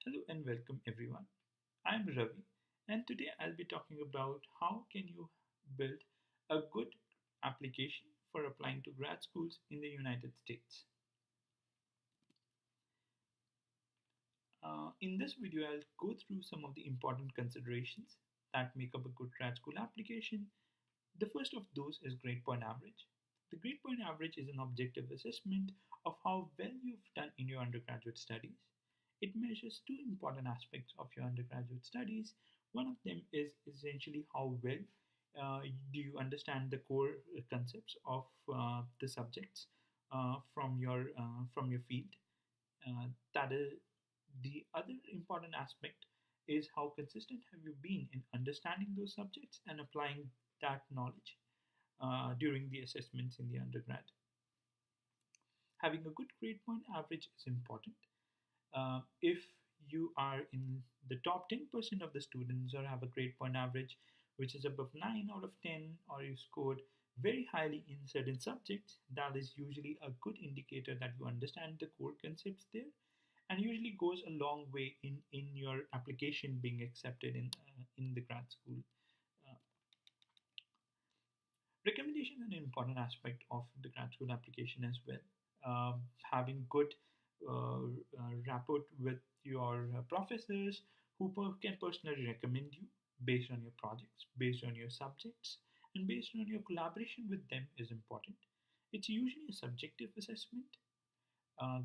Hello and welcome everyone. I'm Ravi and today I'll be talking about how can you build a good application for applying to grad schools in the United States. In this video I'll go through some of the important considerations that make up a good grad school application. The first of those is grade point average. The grade point average is an objective assessment of how well you've done in your undergraduate studies. It measures two important aspects of your undergraduate studies. One of them is essentially how well do you understand the core concepts of the subjects from your field. That is the other important aspect is how consistent have you been in understanding those subjects and applying that knowledge during the assessments in the undergrad. Having a good grade point average is important. If you are in the top 10% of the students or have a grade point average which is above 9 out of 10, or you scored very highly in certain subjects, that is usually a good indicator that you understand the core concepts there and usually goes a long way in your application being accepted in the grad school. Uh, Recommendation is an important aspect of the grad school application as well. Having good rapport with your professors who can personally recommend you based on your projects, based on your subjects, and based on your collaboration with them is important. It's usually a subjective assessment.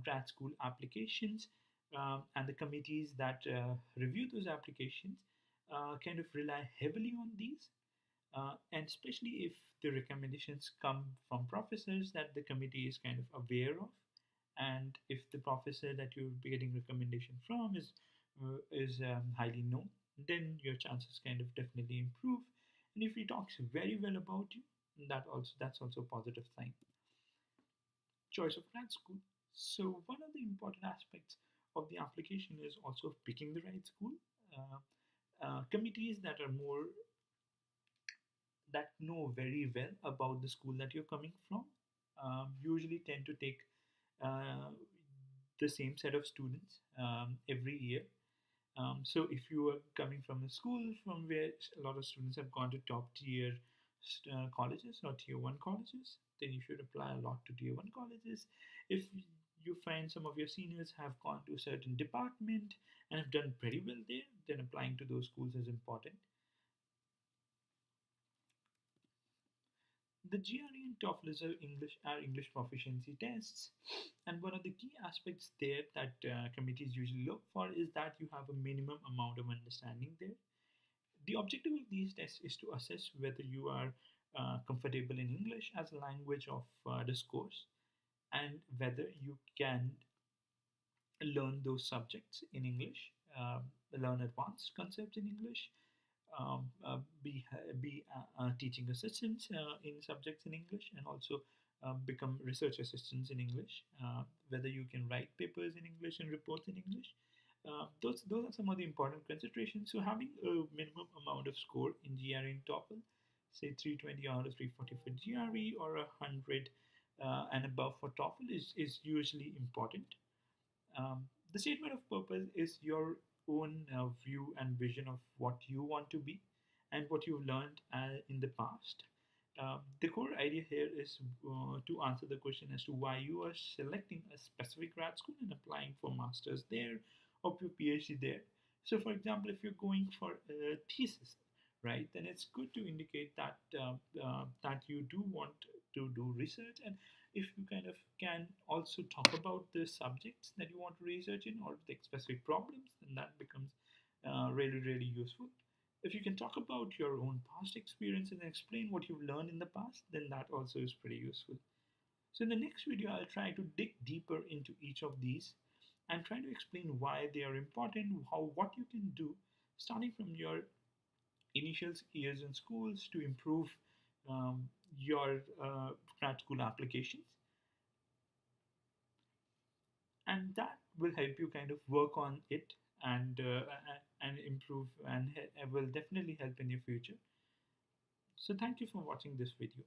Grad school applications and the committees that review those applications kind of rely heavily on these, and especially if the recommendations come from professors that the committee is kind of aware of, and if the professor that you'll be getting recommendation from is highly known, then your chances kind of definitely improve. And if he talks very well about you, that's also a positive sign. Choice of grad school. So one of the important aspects of the application is also picking the right school. Committees that are more that know very well about the school that you're coming from usually tend to take uh, the same set of students every year. So if you are coming from a school from where a lot of students have gone to top tier colleges or tier 1 colleges, then you should apply a lot to tier 1 colleges. If you find some of your seniors have gone to a certain department and have done very well there, then applying to those schools is important. The GRE and TOEFL are English proficiency tests, and one of the key aspects there that committees usually look for is that you have a minimum amount of understanding there. The objective of these tests is to assess whether you are comfortable in English as a language of discourse and whether you can learn those subjects in English, learn advanced concepts in English, be teaching assistants in subjects in English, and also become research assistants in English. Whether you can write papers in English and reports in English. Those are some of the important considerations. So having a minimum amount of score in GRE and TOEFL, say 320 out of 340 for GRE or 100 and above for TOEFL is usually important. The statement of purpose is your own view and vision of what you want to be and what you've learned in the past. The core idea here is to answer the question as to why you are selecting a specific grad school and applying for masters there or your PhD there. So, for example, if you're going for a thesis, right, then it's good to indicate that you do want to do research, and if you kind of can also talk about the subjects that you want to research in or the specific problems, then that becomes really useful. If you can talk about your own past experiences and explain what you've learned in the past, then that also is pretty useful. So in the next video, I'll try to dig deeper into each of these and try to explain why they are important, how what you can do starting from your initial years in schools to improve your grad school applications, and that will help you kind of work on it and improve and will definitely help in your future. So thank you for watching this video.